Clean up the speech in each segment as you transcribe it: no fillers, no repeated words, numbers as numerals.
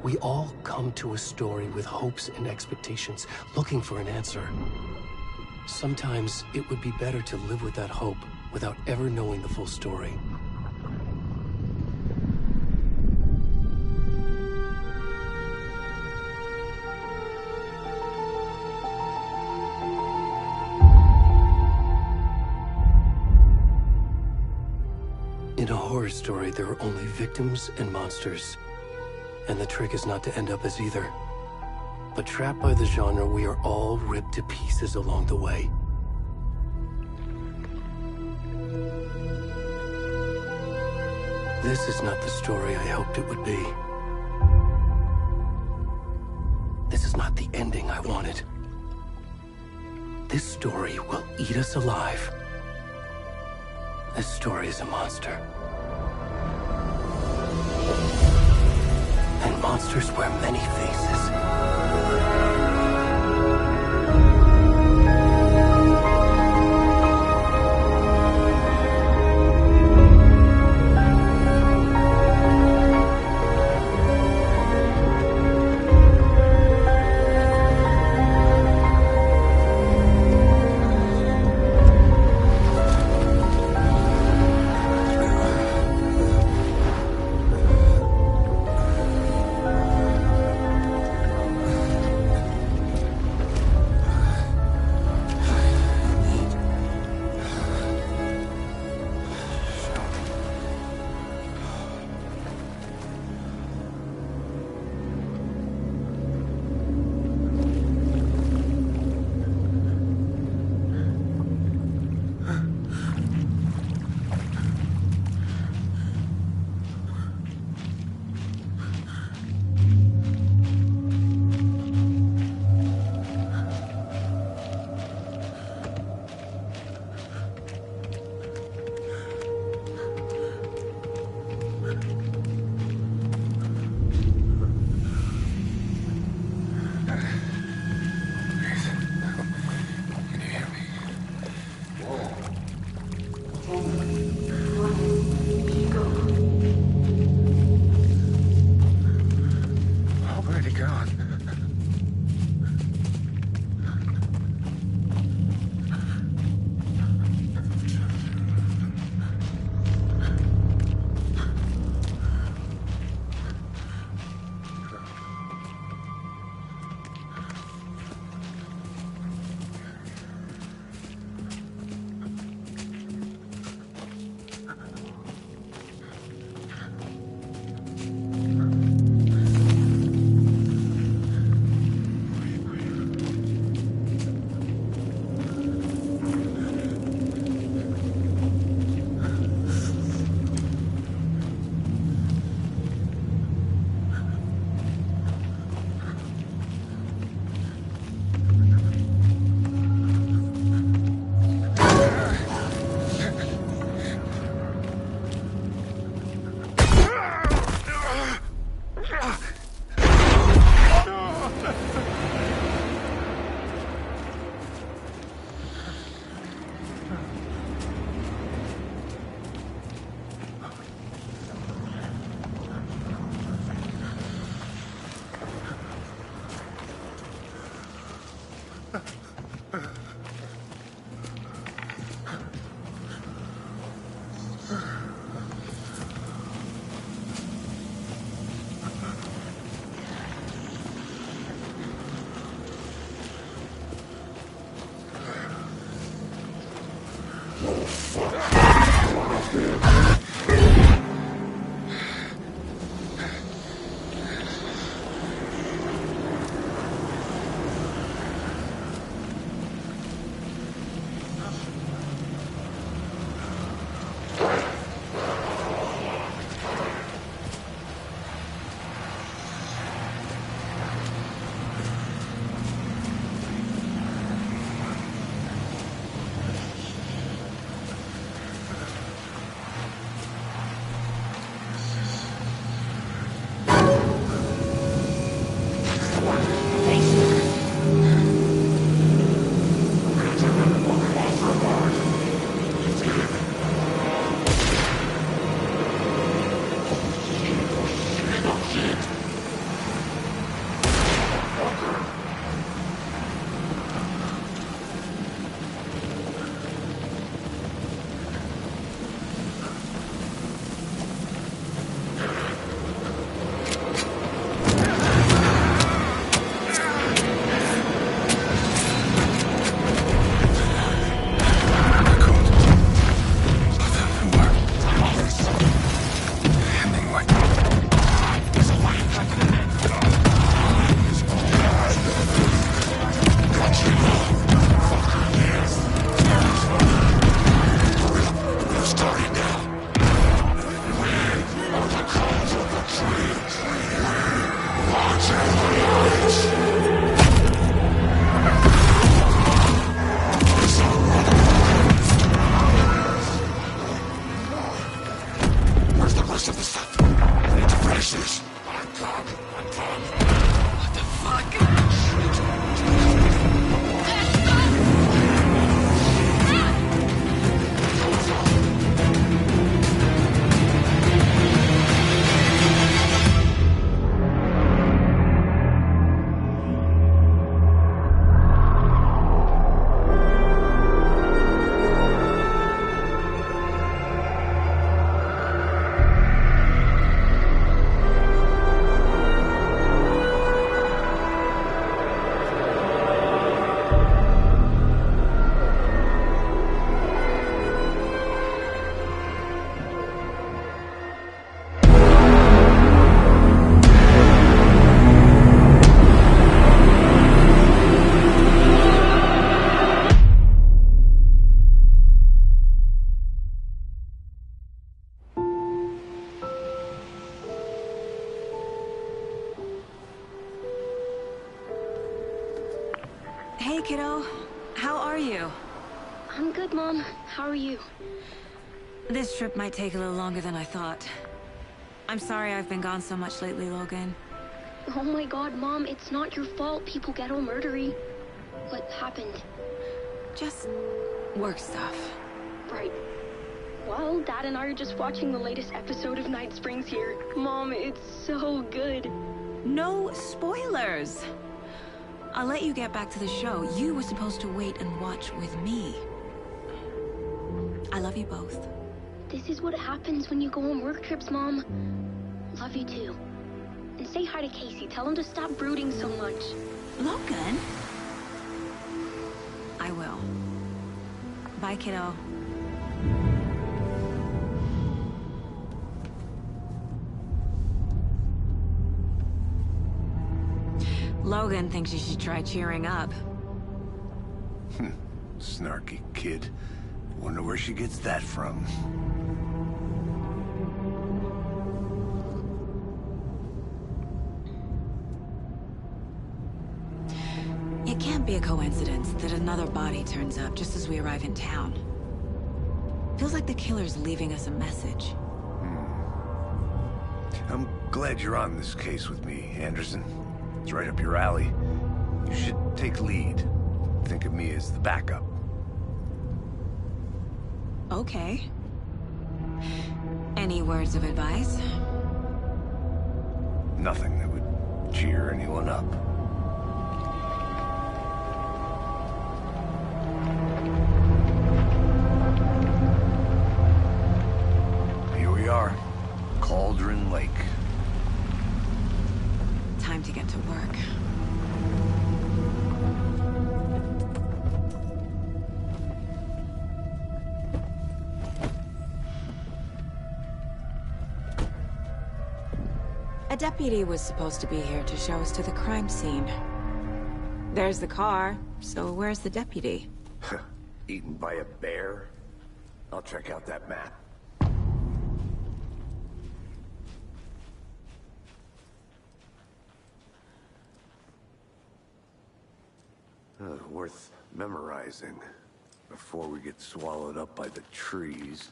We all come to a story with hopes and expectations, looking for an answer. Sometimes it would be better to live with that hope without ever knowing the full story. In a horror story, there are only victims and monsters. And the trick is not to end up as either. But trapped by the genre, we are all ripped to pieces along the way. This is not the story I hoped it would be. This is not the ending I wanted. This story will eat us alive. This story is a monster. And monsters wear many faces. kiddo. How are you? I'm good, Mom. How are you? This trip might take a little longer than I thought. I'm sorry I've been gone so much lately, Logan. Oh my god, Mom, it's not your fault people get all murdery. What happened? Just work stuff. Right. Well, Dad and I are just watching the latest episode of Night Springs here. Mom, it's so good. No spoilers! I'll let you get back to the show. You were supposed to wait and watch with me. I love you both. This is what happens when you go on work trips, Mom. Love you too. And say hi to Casey. Tell him to stop brooding so much. Logan? I will. Bye, kiddo. Logan thinks you should try cheering up. Snarky kid. Wonder where she gets that from. It can't be a coincidence that another body turns up just as we arrive in town. Feels like the killer's leaving us a message. I'm glad you're on this case with me, Anderson. It's right up your alley. You should take lead. Think of me as the backup. Okay. Any words of advice? Nothing that would cheer anyone up. Here we are. Cauldron Lake. Time to get to work. A deputy was supposed to be here to show us to the crime scene. There's the car, so where's the deputy? Eaten by a bear? I'll check out that map. Worth memorizing before we get swallowed up by the trees.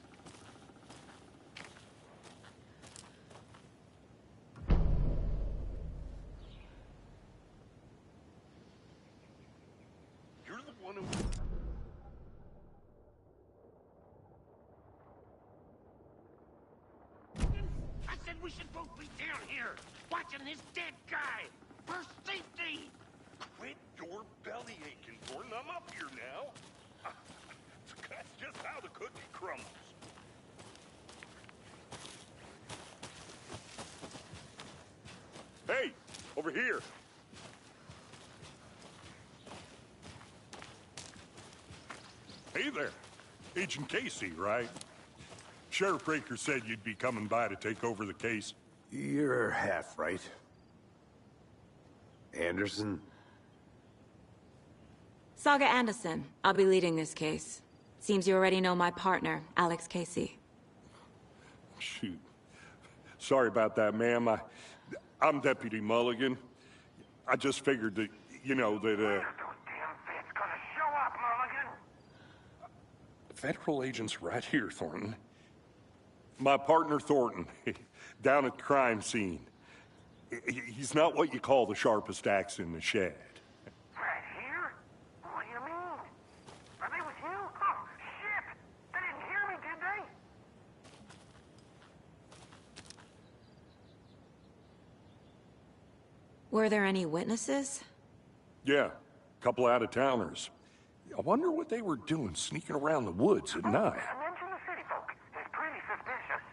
You're the one who... I said we should both be down here, watching this dead guy, for safety! Quit your belly aching, Thornton. I'm up here now. That's just how the cookie crumbles. Hey, over here. Hey there. Agent Casey, right? Sheriff Breaker said you'd be coming by to take over the case. You're half right. Anderson? Saga Anderson. I'll be leading this case. Seems you already know my partner, Alex Casey. Shoot. Sorry about that, ma'am. I'm Deputy Mulligan. I just figured that, you know, that, Where's those damn feds gonna show up, Mulligan? Federal agent's right here, Thornton. My partner, Thornton, down at the crime scene. He's not what you call the sharpest axe in the shed. Right here? What do you mean? Are they with you? Oh, shit! They didn't hear me, did they? Were there any witnesses? Yeah, a couple out-of-towners. I wonder what they were doing sneaking around the woods at night. Mention the city folk. It's pretty suspicious.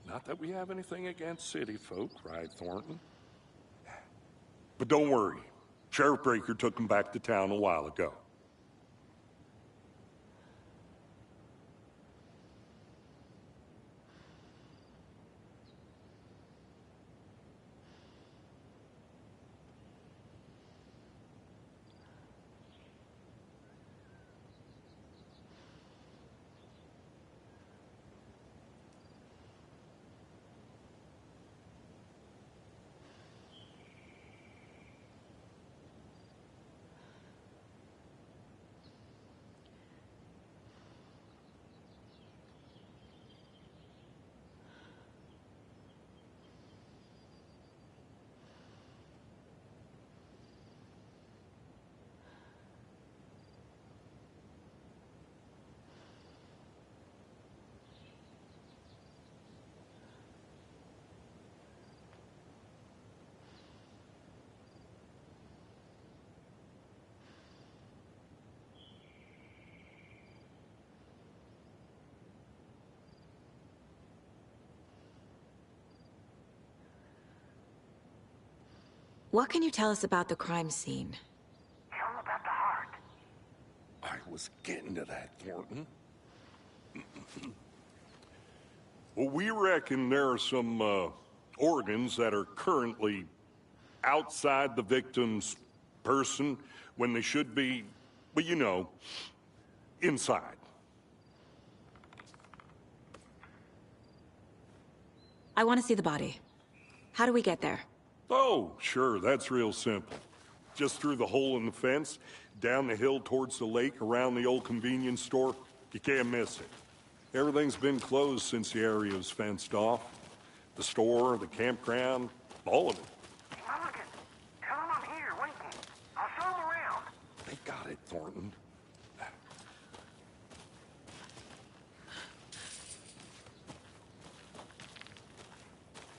Not that we have anything against city folk, right, Thornton? But don't worry. Sheriff Breaker took them back to town a while ago. What can you tell us about the crime scene? Tell him about the heart. I was getting to that, Thornton. Well, we reckon there are some, organs that are currently outside the victim's person when they should be, well, you know, inside. I want to see the body. How do we get there? Oh, sure, that's real simple. Just through the hole in the fence, down the hill towards the lake, around the old convenience store. You can't miss it. Everything's been closed since the area was fenced off. The store, the campground, all of it. Mulligan, tell him I'm here, waiting. I'll show him around. They got it, Thornton.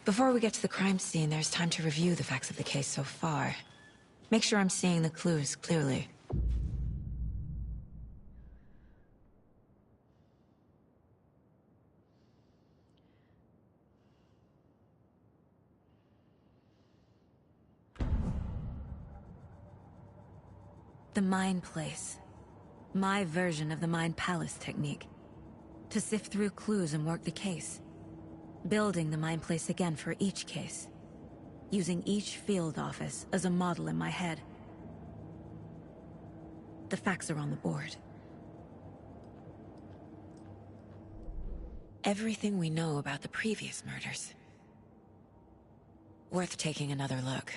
Before we get to the crime scene, there's time to review the facts of the case so far. Make sure I'm seeing the clues clearly. The Mind Place. My version of the Mind Palace technique. To sift through clues and work the case. Building the Mind Place again for each case. Using each field office as a model in my head. The facts are on the board. Everything we know about the previous murders. Worth taking another look.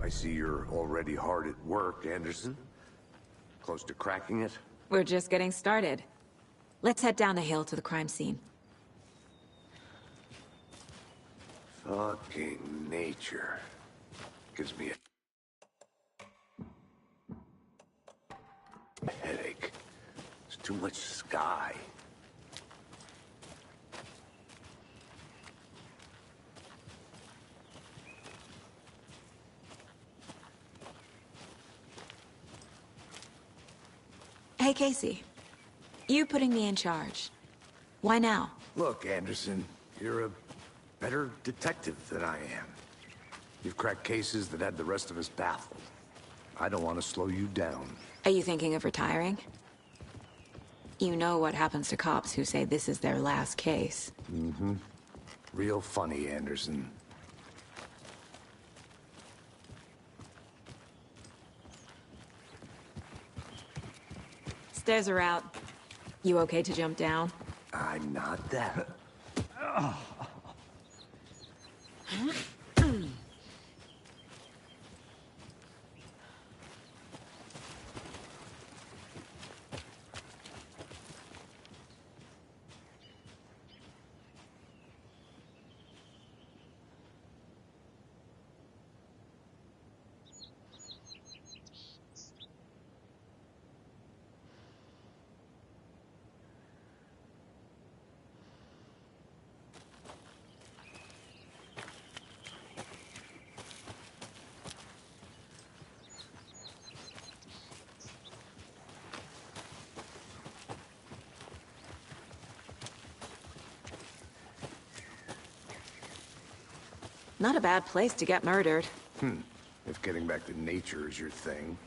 I see you're already hard at work, Anderson. Close to cracking it? We're just getting started. Let's head down the hill to the crime scene. Fucking nature. Gives me a headache. There's too much sky. Hey, Casey. You putting me in charge. Why now? Look, Anderson, you're a better detective than I am. You've cracked cases that had the rest of us baffled. I don't want to slow you down. Are you thinking of retiring? You know what happens to cops who say this is their last case. Mm-hmm. Real funny, Anderson. Stairs are out. You okay to jump down? I'm not that. Not a bad place to get murdered. If getting back to nature is your thing.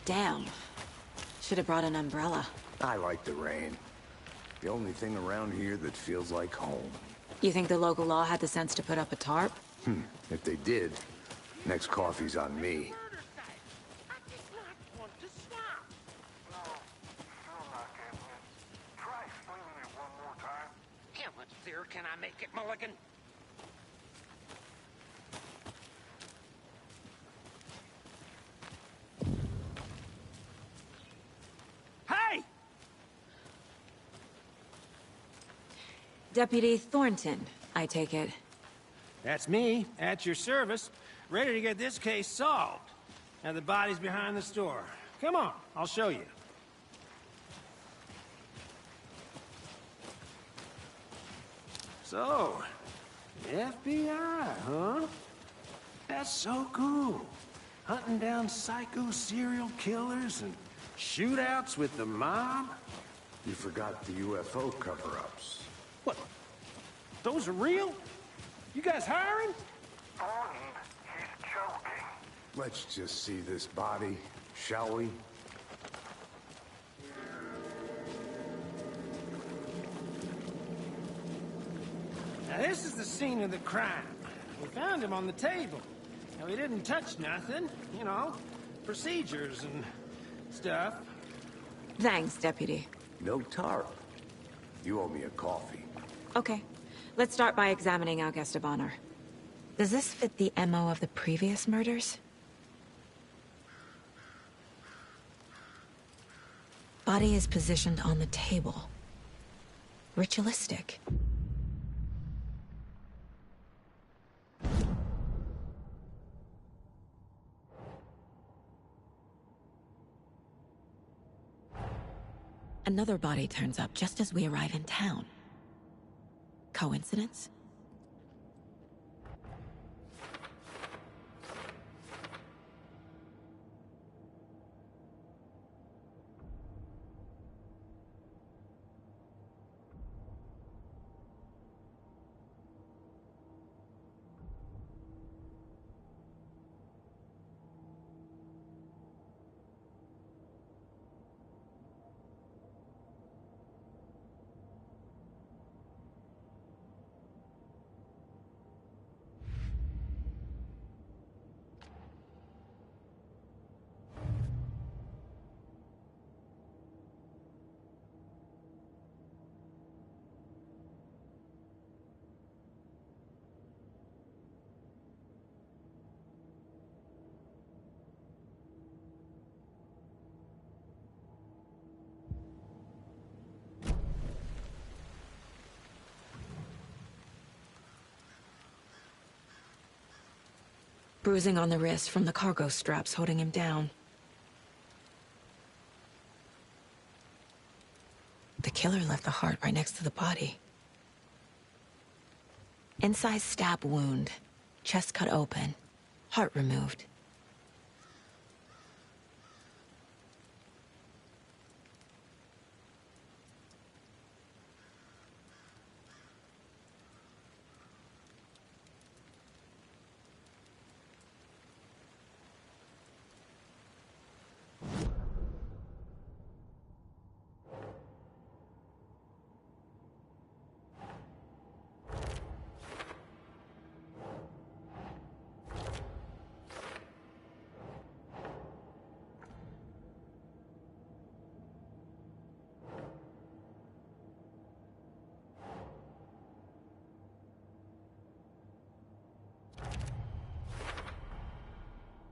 Damn. Should have brought an umbrella. I like the rain. The only thing around here that feels like home. You think the local law had the sense to put up a tarp? If they did, next coffee's on me. Murder site. I did not want to swap. No, still not getting it. Try explaining it one more time. How much clearer can I make it, Mulligan? Hey! Deputy Thornton, I take it. That's me, at your service, ready to get this case solved. Now the body's behind the store. Come on, I'll show you. So, FBI, huh? That's so cool. Hunting down psycho serial killers and shootouts with the mob? You forgot the UFO cover-ups. What? Those are real? You guys hiring? Thornton, he's joking. Let's just see this body, shall we? Now this is the scene of the crime. We found him on the table. Now he didn't touch nothing, you know, procedures and stuff. Thanks, Deputy. No tarp. You owe me a coffee. Okay, let's start by examining our guest of honor. Does this fit the MO of the previous murders? Body is positioned on the table. Ritualistic. Another body turns up just as we arrive in town. Coincidence? Bruising on the wrist from the cargo straps holding him down. The killer left the heart right next to the body. Incised stab wound, chest cut open, heart removed.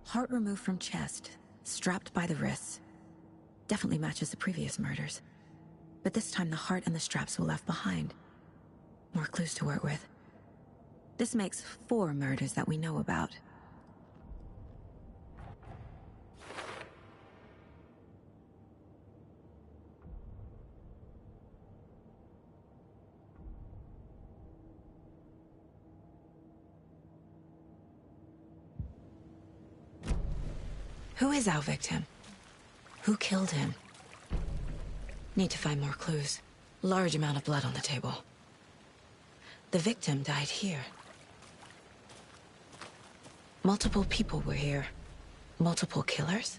Heart removed from chest, strapped by the wrists. Definitely matches the previous murders. But this time the heart and the straps were left behind. More clues to work with. This makes 4 murders that we know about. Who is our victim? Who killed him? Need to find more clues. Large amount of blood on the table. The victim died here. Multiple people were here. Multiple killers?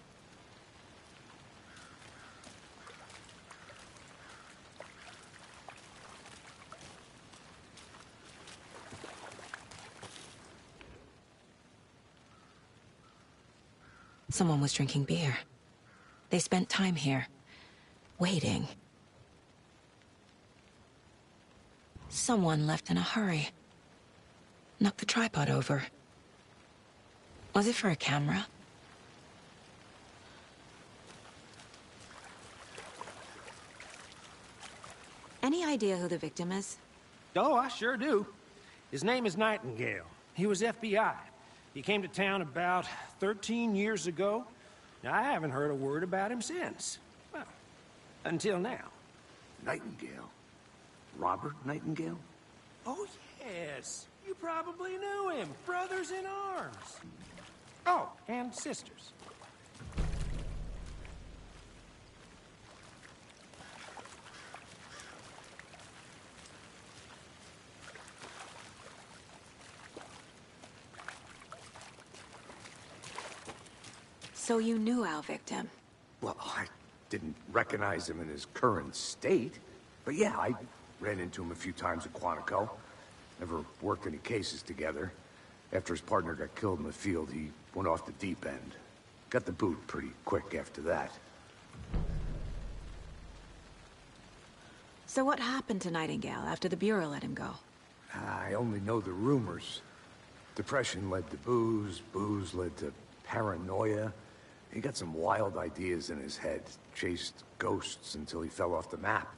Someone was drinking beer. They spent time here, waiting. Someone left in a hurry. Knocked the tripod over. Was it for a camera? Any idea who the victim is? Oh, I sure do. His name is Nightingale. He was FBI. He came to town about 13 years ago. Now, I haven't heard a word about him since. Well, until now. Nightingale? Robert Nightingale? Oh, yes. You probably knew him. Brothers in arms. Oh, and sisters. So you knew our victim? Well, I didn't recognize him in his current state. But yeah, I ran into him a few times at Quantico. Never worked any cases together. After his partner got killed in the field, he went off the deep end. Got the boot pretty quick after that. So what happened to Nightingale after the Bureau let him go? I only know the rumors. Depression led to booze, booze led to paranoia. He got some wild ideas in his head, chased ghosts until he fell off the map.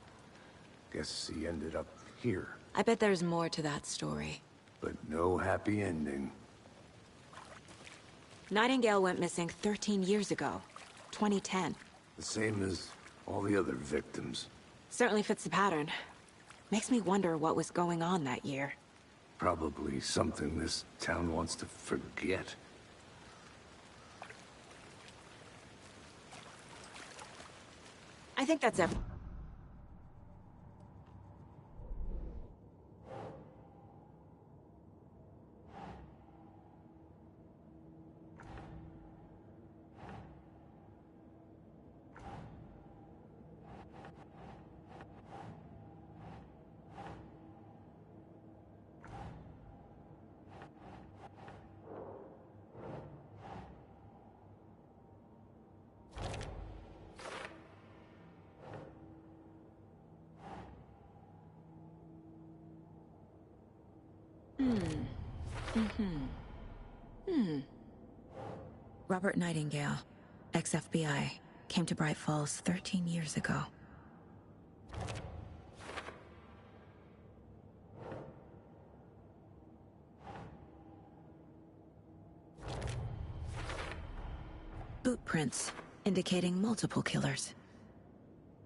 Guess he ended up here. I bet there's more to that story. But no happy ending. Nightingale went missing 13 years ago, 2010. The same as all the other victims. Certainly fits the pattern. Makes me wonder what was going on that year. Probably something this town wants to forget. I think that's everything. Robert Nightingale, ex-FBI, came to Bright Falls 13 years ago. Boot prints, indicating multiple killers.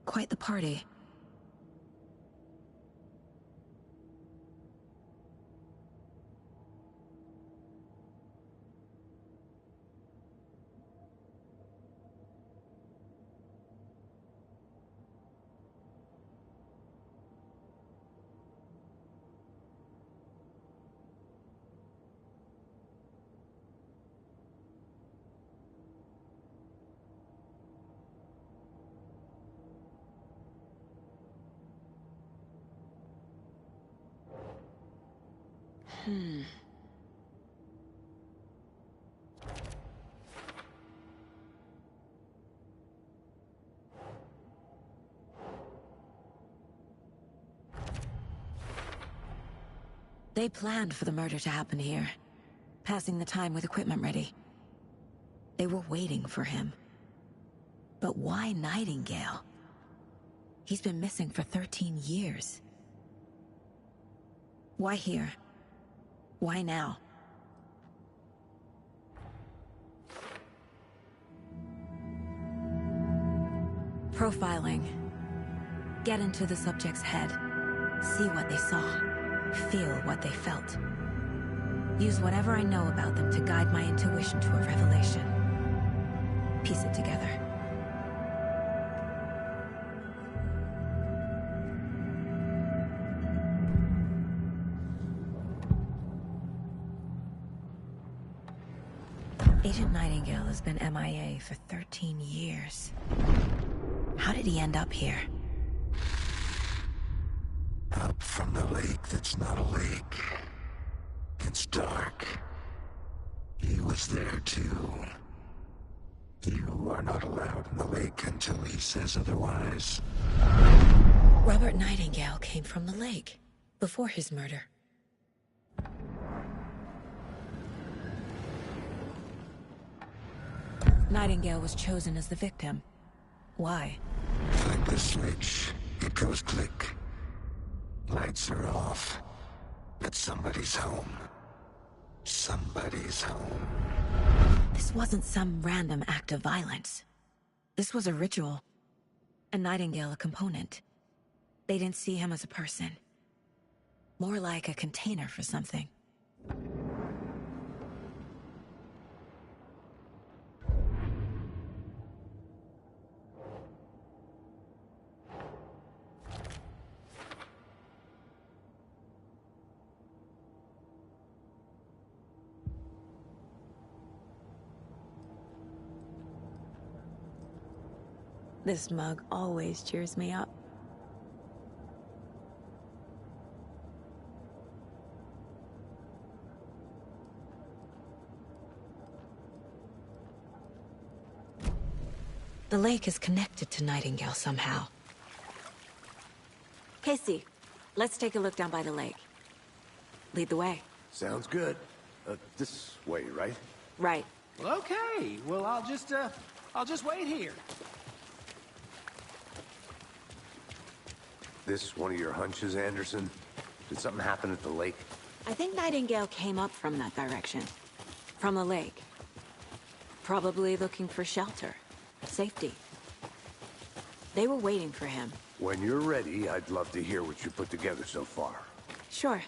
Quite the party. They planned for the murder to happen here, passing the time with equipment ready. They were waiting for him. But why Nightingale? He's been missing for 13 years. Why here? Why now? Profiling. Get into the subject's head. See what they saw. Feel what they felt. Use whatever I know about them to guide my intuition to a revelation. Piece it together. Agent Nightingale has been MIA for 13 years. How did he end up here? Up from the lake that's not a lake. It's dark. He was there too. You are not allowed in the lake until he says otherwise. Robert Nightingale came from the lake, before his murder. Nightingale was chosen as the victim. Why? Like the switch, it goes click. Lights are off, but somebody's home. Somebody's home. This wasn't some random act of violence. This was a ritual. And Nightingale a component. They didn't see him as a person. More like a container for something. This mug always cheers me up. The lake is connected to Nightingale somehow. Casey, let's take a look down by the lake. Lead the way. Sounds good. This way, right? Right. Well, okay. Well, I'll just wait here. This one of your hunches, Anderson? Did something happen at the lake? I think Nightingale came up from that direction. From the lake. Probably looking for shelter. Safety. They were waiting for him. When you're ready, I'd love to hear what you put together so far. Sure.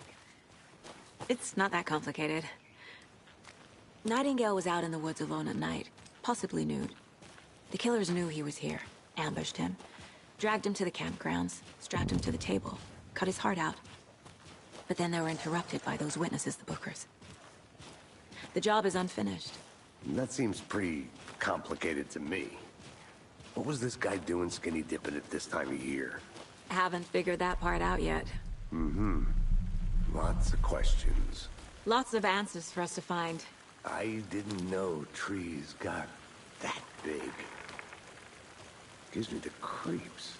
It's not that complicated. Nightingale was out in the woods alone at night, possibly nude. The killers knew he was here, ambushed him, dragged him to the campgrounds, strapped him to the table, cut his heart out. But then they were interrupted by those witnesses, the Bookers. The job is unfinished. That seems pretty complicated to me. What was this guy doing skinny dipping at this time of year? Haven't figured that part out yet. Mm-hmm. Lots of questions. Lots of answers for us to find. I didn't know trees got that big. Gives me the creeps.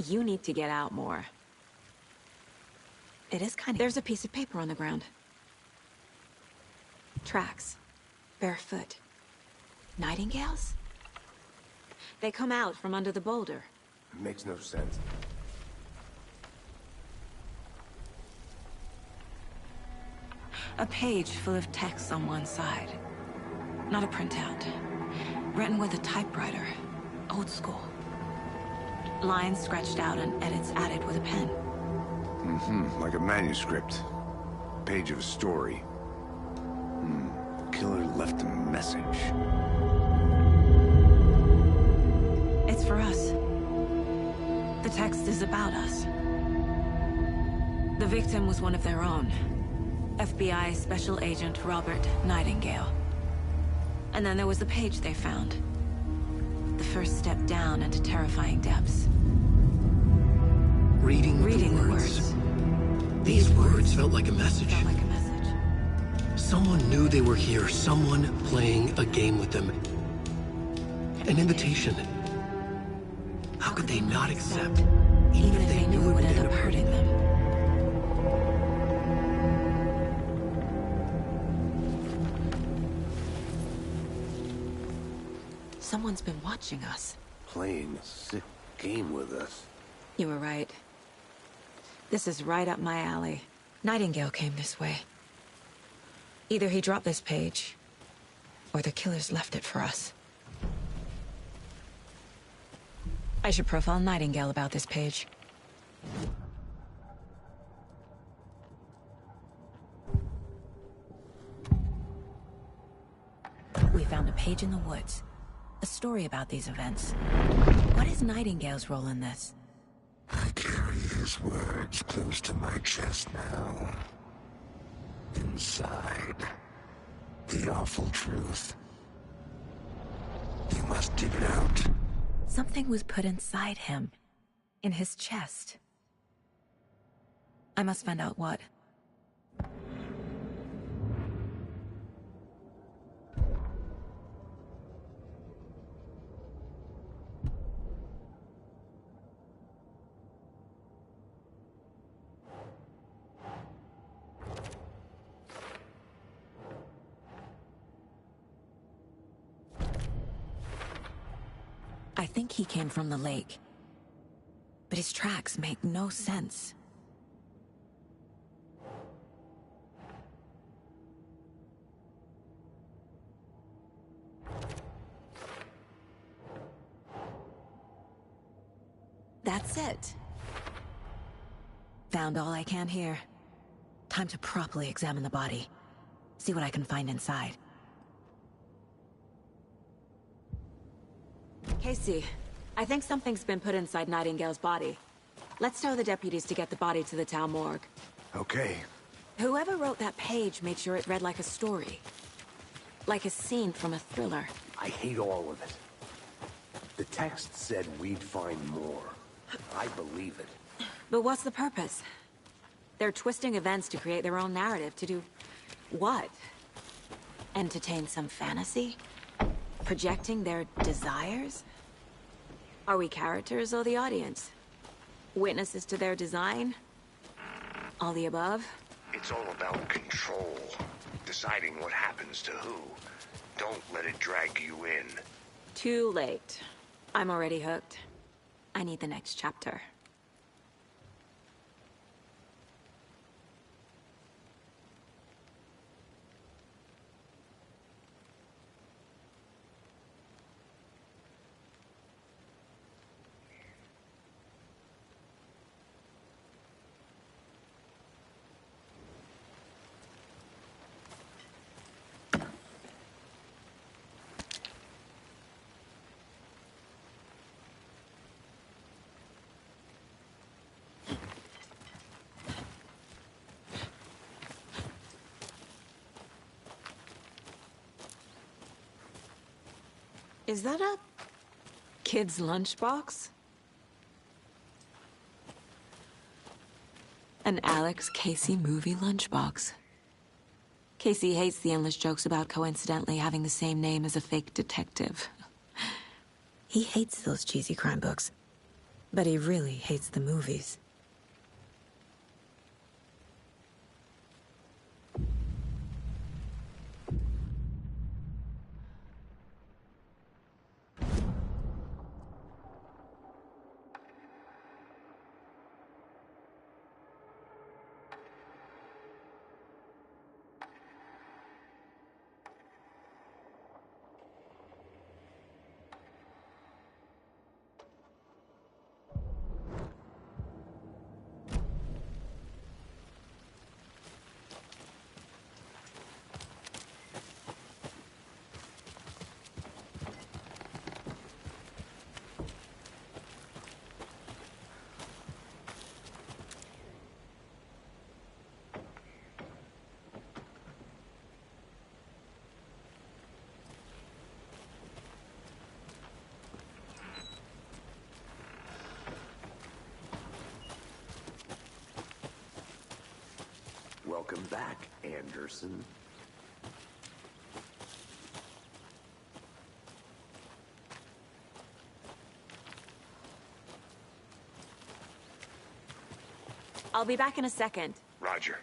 You need to get out more. It is kind of... There's a piece of paper on the ground. Tracks. Barefoot. Nightingales? They come out from under the boulder. It makes no sense. A page full of text on one side. Not a printout. Written with a typewriter. Old school. Lines scratched out and edits added with a pen. Mm-hmm. Like a manuscript. Page of a story. Killer left a message. It's for us. The text is about us. The victim was one of their own. FBI Special Agent Robert Nightingale. And then there was the page they found. The first step down into terrifying depths. Reading the words. These words felt like a message. Felt like a message. Someone knew they were here. Someone playing a game with them. An invitation. How could they not accept? Even if they knew it would end up hurting them. Someone's been watching us. Playing a sick game with us. You were right. This is right up my alley. Nightingale came this way. Either he dropped this page, or the killers left it for us. I should profile Nightingale about this page. We found a page in the woods. A story about these events. What is Nightingale's role in this? I carry his words close to my chest now. Inside, the awful truth. You must dig it out. Something was put inside him. In his chest. I must find out what. I think he came from the lake. But his tracks make no sense. That's it. Found all I can here. Time to properly examine the body. See what I can find inside. Casey, I think something's been put inside Nightingale's body. Let's tell the deputies to get the body to the town morgue. Okay. Whoever wrote that page made sure it read like a story. Like a scene from a thriller. I hate all of it. The text said we'd find more. I believe it. But what's the purpose? They're twisting events to create their own narrative. To do what? Entertain some fantasy? Projecting their desires? Are we characters or the audience? Witnesses to their design? All the above? It's all about control. Deciding what happens to who. Don't let it drag you in. Too late. I'm already hooked. I need the next chapter. Is that a kid's lunchbox? An Alex Casey movie lunchbox. Casey hates the endless jokes about coincidentally having the same name as a fake detective. He hates those cheesy crime books, but he really hates the movies. Welcome back, Anderson. I'll be back in a second. Roger.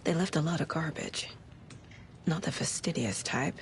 They left a lot of garbage. Not the fastidious type.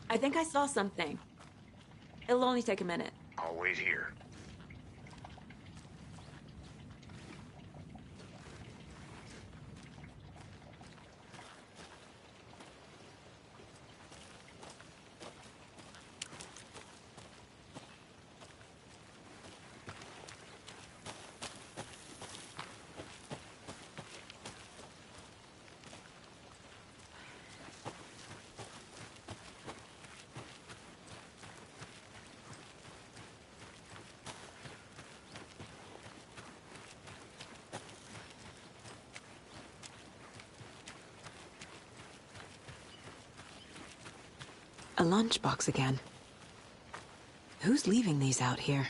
I think I saw something. It'll only take a minute. I'll wait here. A lunchbox again. Who's leaving these out here?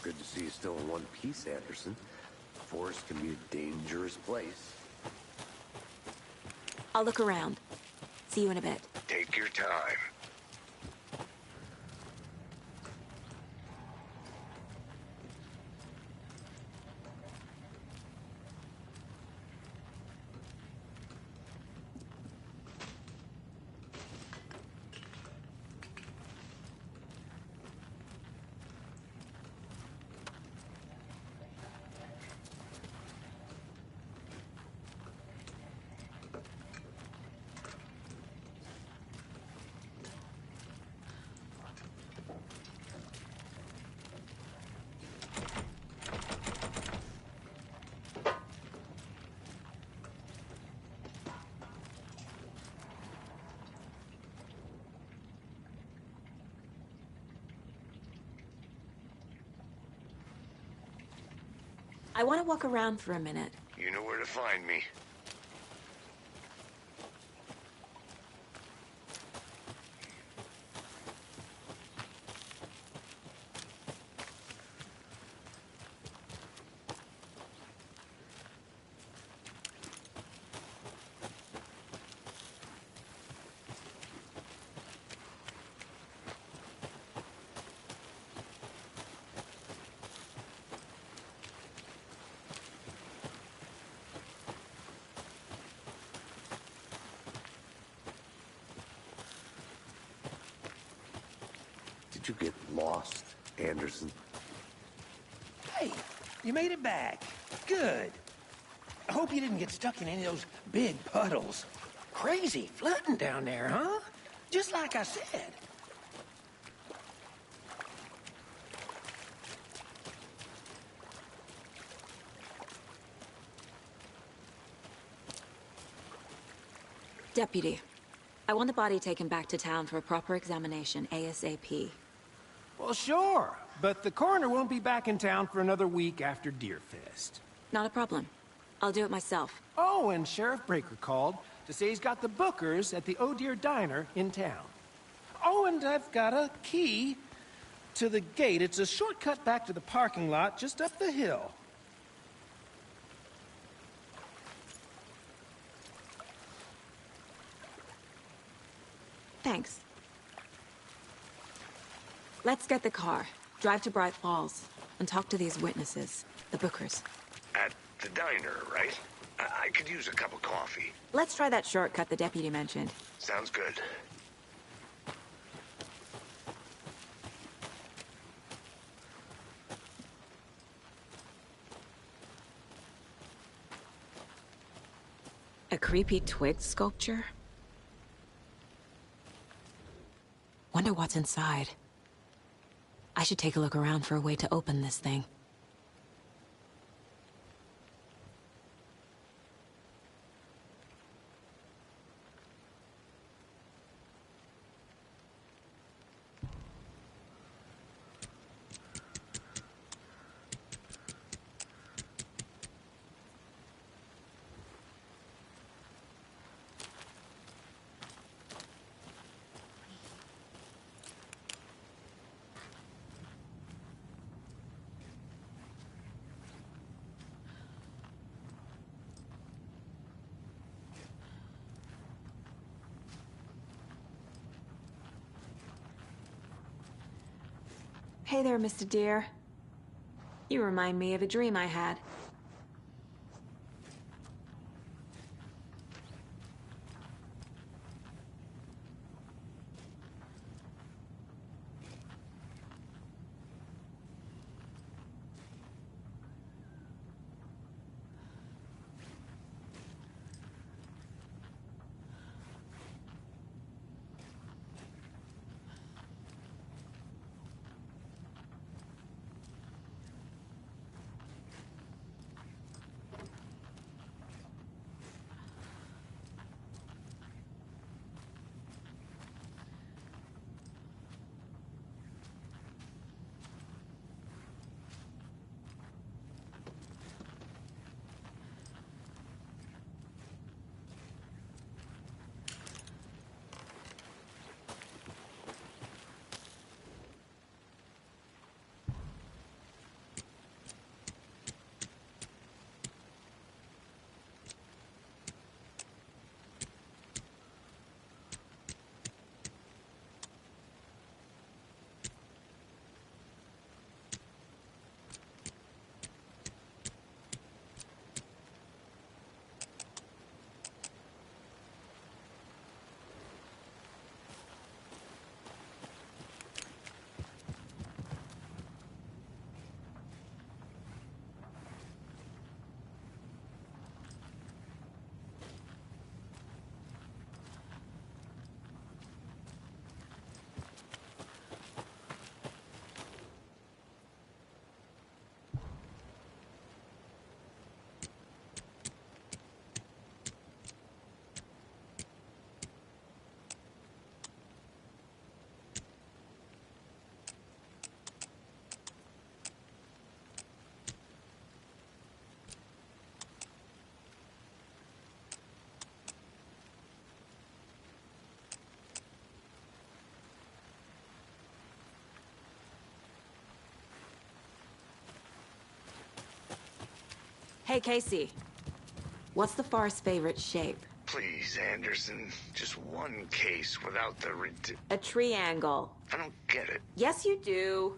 Good to see you still in one piece, Anderson. Forest can be a dangerous place. I'll look around. See you in a bit. Take your time. I want to walk around for a minute. You know where to find me. Did you get lost, Anderson? Hey, you made it back. Good. I hope you didn't get stuck in any of those big puddles. Crazy flooding down there, huh? Just like I said. Deputy, I want the body taken back to town for a proper examination, ASAP. Well, sure. But the coroner won't be back in town for another week after Deerfest. Not a problem. I'll do it myself. Oh, and Sheriff Breaker called to say he's got the Bookers at the Oh Dear Diner in town. Oh, and I've got a key to the gate. It's a shortcut back to the parking lot just up the hill. Thanks. Let's get the car, drive to Bright Falls, and talk to these witnesses, the Bookers. At the diner, right? I could use a cup of coffee. Let's try that shortcut the deputy mentioned. Sounds good. A creepy twig sculpture? Wonder what's inside. I should take a look around for a way to open this thing. Hey there, Mr. Deer. You remind me of a dream I had. Hey, Casey. What's the Forest's favorite shape? Please, Anderson. Just one case without the A triangle. I don't get it. Yes, you do.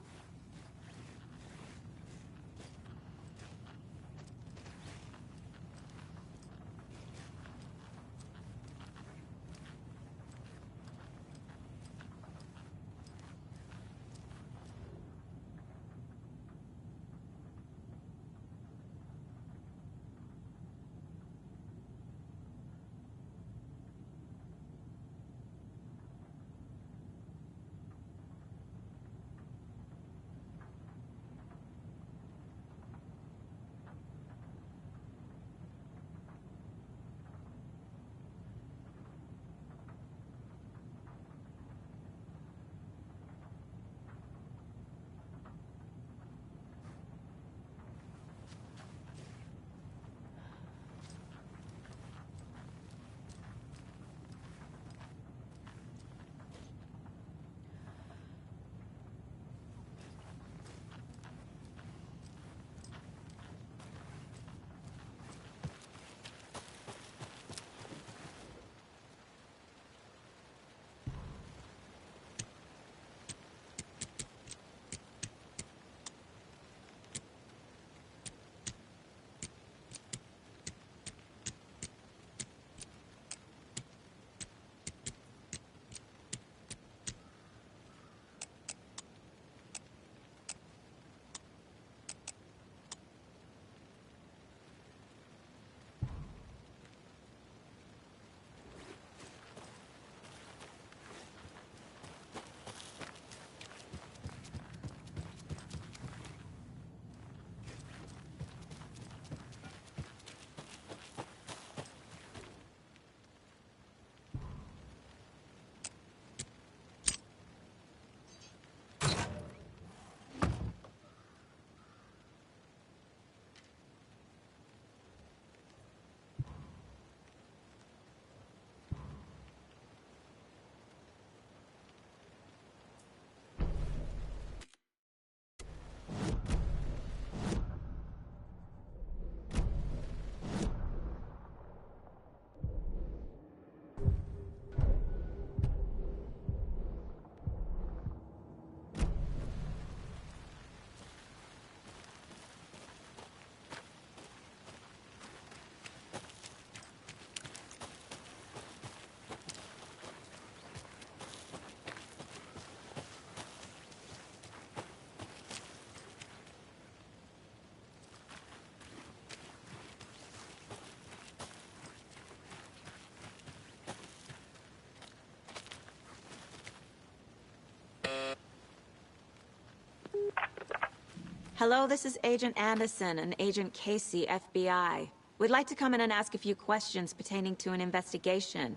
Hello, this is Agent Anderson and Agent Casey, FBI. We'd like to come in and ask a few questions pertaining to an investigation.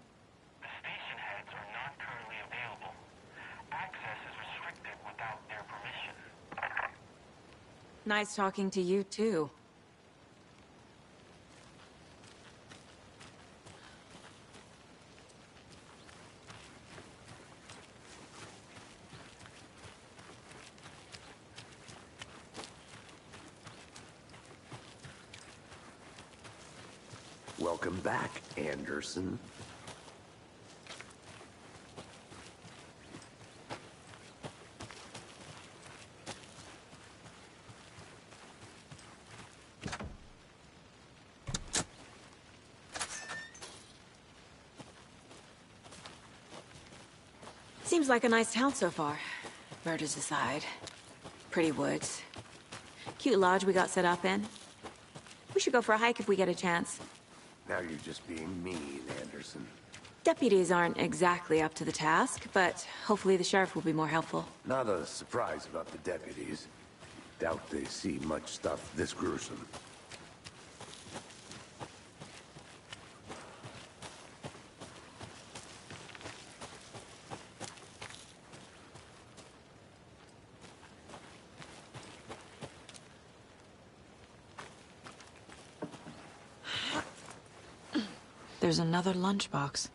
The station heads are not currently available. Access is restricted without their permission. Nice talking to you, too. Welcome back, Anderson. Seems like a nice town so far. Murders aside. Pretty woods. Cute lodge we got set up in. We should go for a hike if we get a chance. Now you're just being mean, Anderson. Deputies aren't exactly up to the task, but hopefully the sheriff will be more helpful. Not a surprise about the deputies. Doubt they see much stuff this gruesome. There's another lunchbox.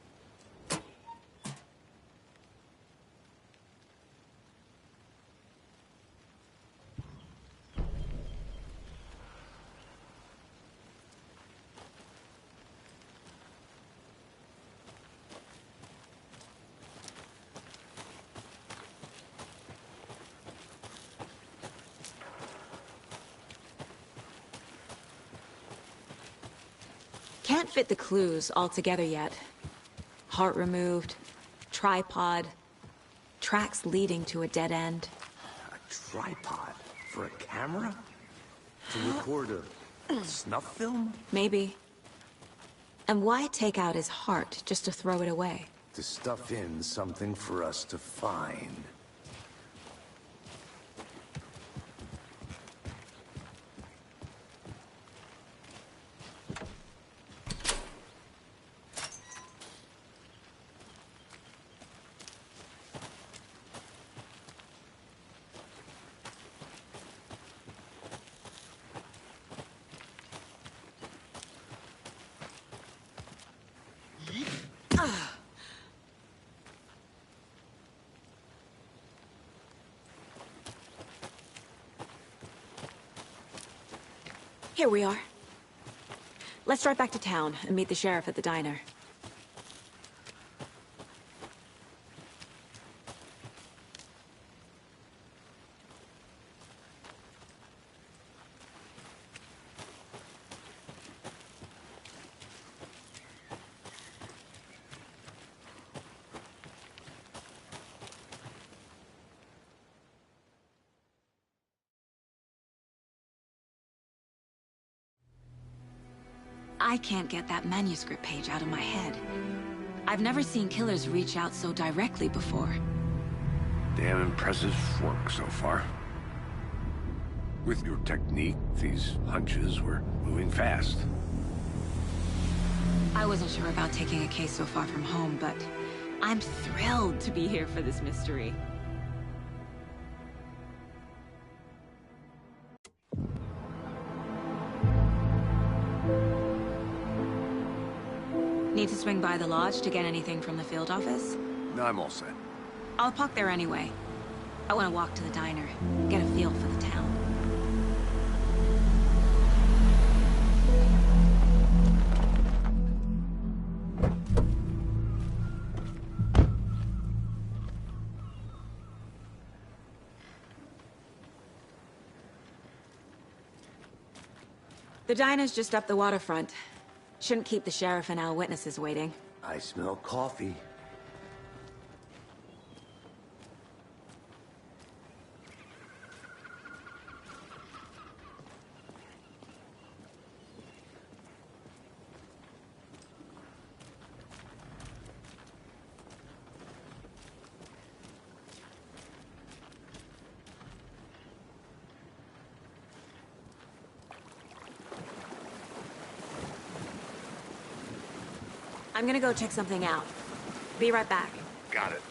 Can't fit the clues all together yet. Heart removed, tripod, tracks leading to a dead end. A tripod? For a camera? To record a snuff film? Maybe. And why take out his heart just to throw it away? To stuff in something for us to find. Here we are. Let's drive back to town and meet the sheriff at the diner. I can't get that manuscript page out of my head. I've never seen killers reach out so directly before. Damn impressive work so far. With your technique, these hunches were moving fast. I wasn't sure about taking a case so far from home, but I'm thrilled to be here for this mystery. Need to swing by the lodge to get anything from the field office? No, I'm all set. I'll park there anyway. I want to walk to the diner, get a feel for the town. The diner's just up the waterfront. Shouldn't keep the sheriff and our witnesses waiting. I smell coffee. I'm gonna go check something out. Be right back. Got it.